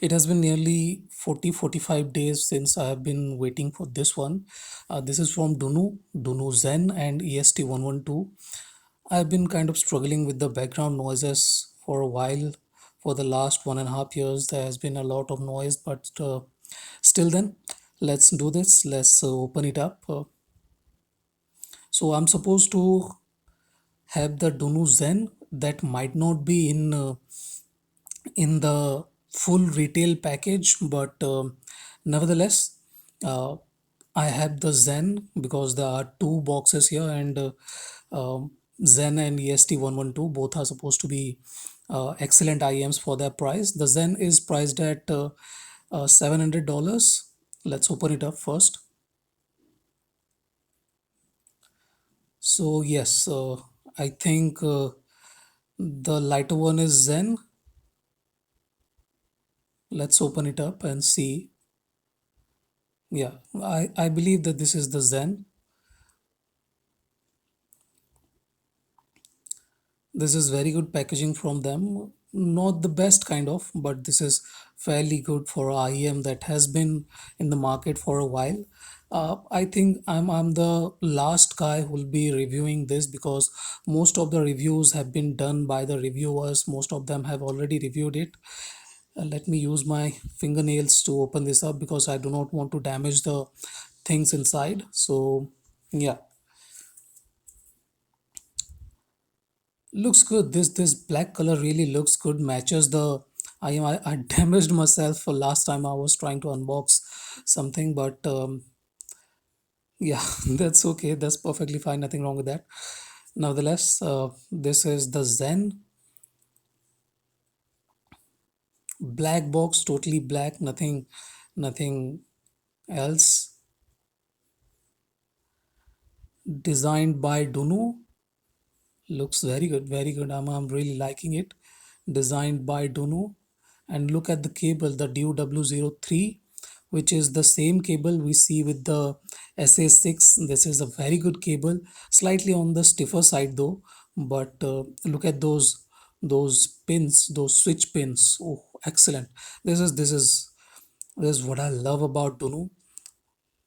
It has been nearly 40-45 days since I have been waiting for this one. This is from Dunu Zen and EST112. I've been kind of struggling with the background noises for a while. For the last 1.5 years, there has been a lot of noise, but still then, let's do this. Let's open it up. So I'm supposed to have the Dunu Zen that might not be in the full retail package, but nevertheless, uh, I have the Zen because there are two boxes here, and Zen and EST112 both are supposed to be excellent IEMs for their price. The Zen is priced at $700. Let's open it up first. So yes, I think the lighter one is Zen. Let's open it up and see. Yeah, I believe that this is the Zen. This is very good packaging from them. Not the best kind of, but this is fairly good for IEM that has been in the market for a while. I think I'm the last guy who will be reviewing this because most of the reviews have been done by the reviewers. Most of them have already reviewed it. Let me use my fingernails to open this up because I do not want to damage the things inside. So yeah, looks good. This black color really looks good. Matches the I damaged myself for last time I was trying to unbox something, but yeah, that's okay. That's perfectly fine. Nothing wrong with that. Nevertheless, this is the Zen black box, totally black. Nothing else. Designed by Dunu. Looks very good, very good. I'm really liking it. Designed by Dunu. And look at the cable, the DU-W03, which is the same cable we see with the SA6. This is a very good cable, slightly on the stiffer side though. But look at those pins, those switch pins. Oh, excellent. This is what I love about Dunu.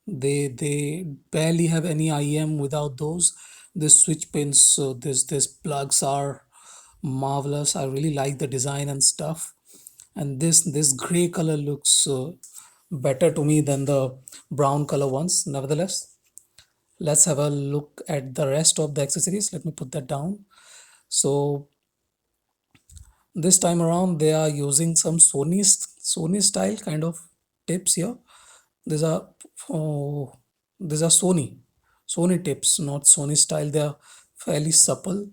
They barely have any IEM without those. This switch pins, so this plugs are marvelous. I really like the design and stuff. And this gray color looks better to me than the brown color ones. Nevertheless, let's have a look at the rest of the accessories. Let me put that down. So this time around, they are using some Sony style kind of tips here. These are oh, these are Sony tips, not Sony style. They are fairly supple.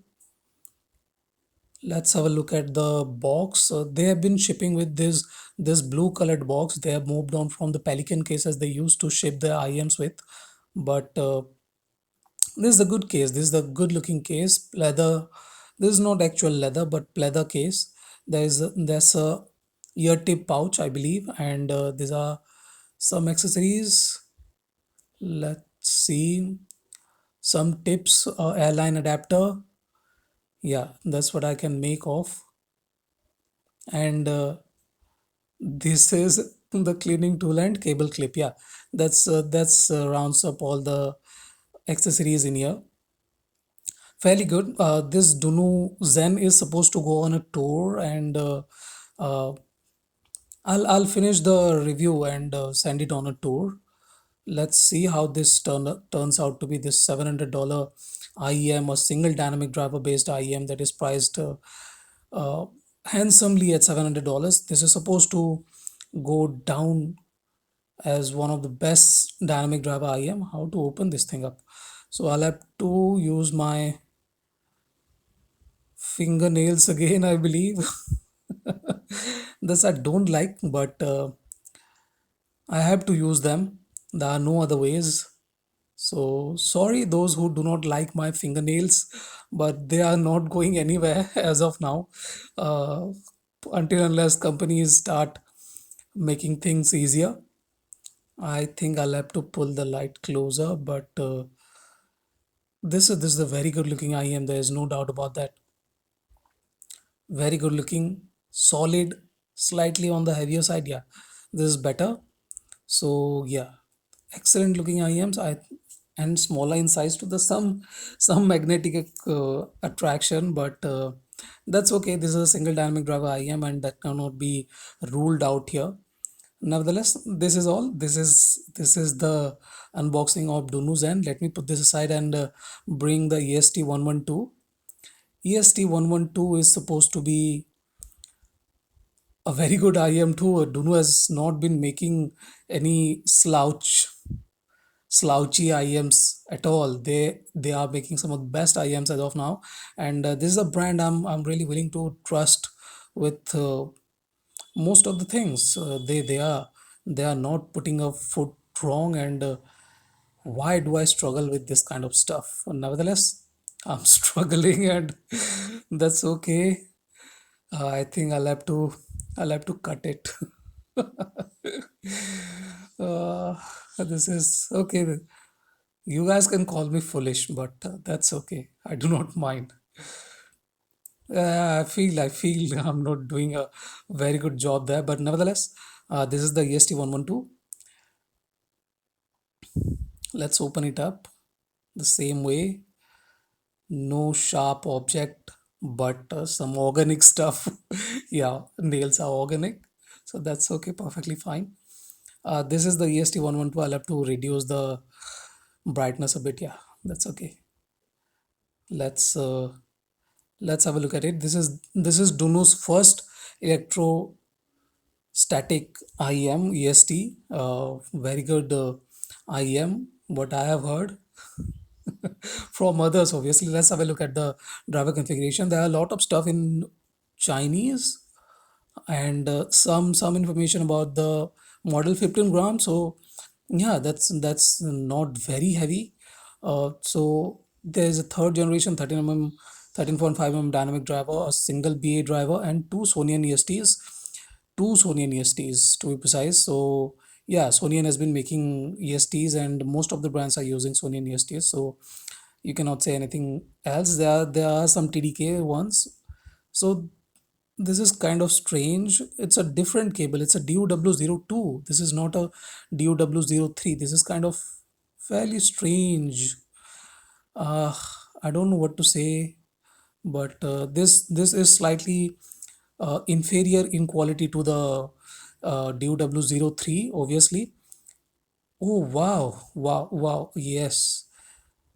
Let's have a look at the box. They have been shipping with this blue colored box. They have moved on from the Pelican cases they used to ship their IEMs with, but this is a good case. This is a good looking case. Leather. This is not actual leather, but leather case. There's a ear tip pouch, I believe, and these are some accessories. Let's see. Some tips, airline adapter. Yeah, that's what I can make of. And this is the cleaning tool and cable clip. Yeah, that's rounds up all the accessories in here. Fairly good. This Dunu Zen is supposed to go on a tour, and uh, I'll finish the review and send it on a tour. Let's see how this turns out to be. This $700 IEM, a single dynamic driver based IEM that is priced uh, handsomely at $700. This is supposed to go down as one of the best dynamic driver IEM. How to open this thing up? So I'll have to use my fingernails again, I believe. This I don't like, but I have to use them. There are no other ways. So sorry, those who do not like my fingernails, but they are not going anywhere as of now. Uh, until unless companies start making things easier, I think I'll have to pull the light closer. But this is a very good looking IM. There is no doubt about that. Very good looking, solid. slightly on the heavier side. Yeah, this is better. So yeah, excellent looking IEMs. And smaller in size to the some magnetic attraction, but that's okay. This is a single dynamic driver IEM, and that cannot be ruled out here. Nevertheless, this is all. This is the unboxing of Dunu Zen. Let me put this aside and bring the EST 112. EST 112 is supposed to be a very good IEM too. Dunu has not been making any slouchy IEMs at all. They are making some of the best IEMs as of now, and this is a brand I'm really willing to trust with most of the things. They are not putting a foot wrong, and why do I struggle with this kind of stuff? Nevertheless, I'm struggling, and that's okay. I think I'll have to cut it. uh, this is okay. You guys can call me foolish, but that's okay. I do not mind. I feel I'm not doing a very good job there, but nevertheless, this is the EST 112. Let's open it up the same way. No sharp object, but some organic stuff. Yeah, nails are organic, so that's okay, perfectly fine. This is the EST 112. I'll have to reduce the brightness a bit. Yeah, that's okay. Let's uh, let's have a look at it. This is Dunu's first electrostatic IEM EST. Very good IEM. What I have heard from others, obviously. Let's have a look at the driver configuration. There are a lot of stuff in Chinese, and some information about the model 15 grams. So yeah, that's not very heavy. So there's a third generation 13 mm 13.5 mm dynamic driver, a single BA driver, and two Sonian ESTs to be precise. So yeah, Sonian has been making ESTs, and most of the brands are using Sonian ESTs, so you cannot say anything else. There are some TDK ones. So this is kind of strange. It's a different cable. It's a DOW02. This is not a DOW03. This is kind of fairly strange. Uh, I don't know what to say, but this is slightly inferior in quality to the DOW03, obviously. Oh wow, wow, wow! Yes,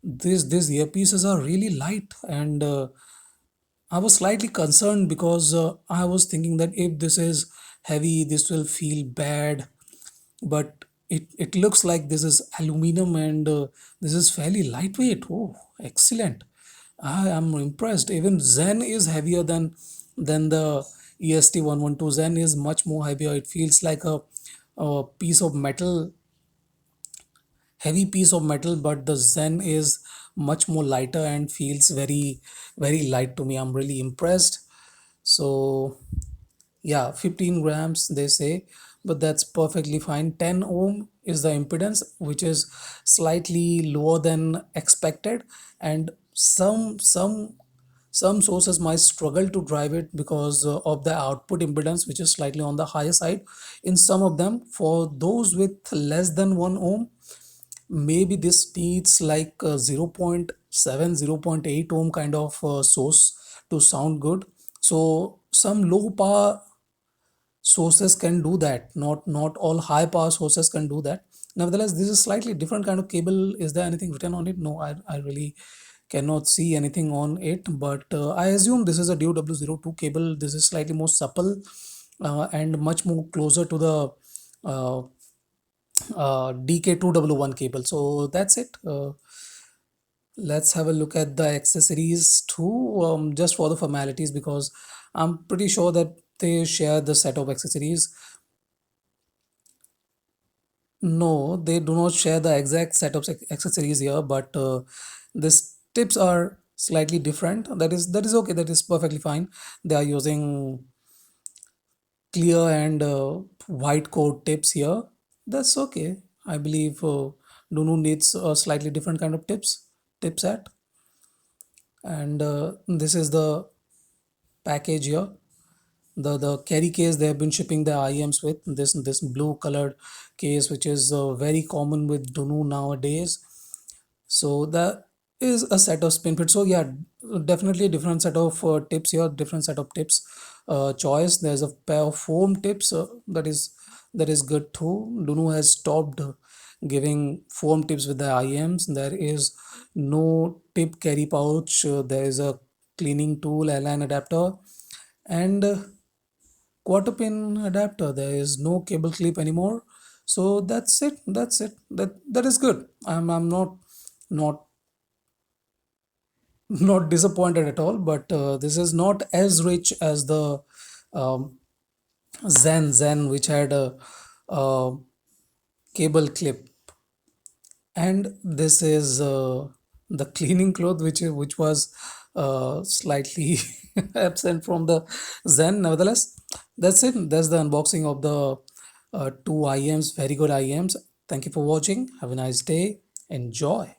these earpieces are really light, and I was slightly concerned because I was thinking that if this is heavy, this will feel bad. But it looks like this is aluminum, and this is fairly lightweight. Oh, excellent. I am impressed. Even Zen is heavier than the EST 112. Zen is much more heavier. It feels like a piece of metal, heavy piece of metal, but the Zen is much more lighter and feels very, very light to me. I'm really impressed. So yeah, 15 grams they say, but that's perfectly fine. 10 ohm is the impedance, which is slightly lower than expected, and some sources might struggle to drive it because of the output impedance, which is slightly on the higher side in some of them. For those with less than 1 ohm, maybe this needs like 0.7 0.8 ohm kind of source to sound good. So some low power sources can do that, not all high power sources can do that. Nevertheless, this is slightly different kind of cable. Is there anything written on it? No, I really cannot see anything on it, but I assume this is a DOW02 cable. This is slightly more supple and much more closer to the uh, DK2W1 cable. So that's it. Let's have a look at the accessories too, just for the formalities, because I'm pretty sure that they share the set of accessories. No, they do not share the exact set of accessories here, but these tips are slightly different. That is okay. That is perfectly fine. They are using clear and white coat tips here. That's okay. I believe Nunu needs a slightly different kind of tip set, and this is the package here. the carry case they have been shipping the IEMs with, this blue colored case, which is very common with Dunu nowadays. So that is a set of spin fit. So yeah, definitely different set of tips here, different set of tips choice. There's a pair of foam tips that is good too. Dunu has stopped giving foam tips with the IMs. There is no tip carry pouch. There is a cleaning tool, align adapter, and quarter pin adapter. There is no cable clip anymore. So that's it. That's it. That is good. I'm not not disappointed at all. But this is not as rich as the um, Zen, which had a cable clip, and this is the cleaning cloth, which was slightly absent from the Zen. Nevertheless, that's it. That's the unboxing of the two IEMs. Very good IEMs. Thank you for watching. Have a nice day. Enjoy.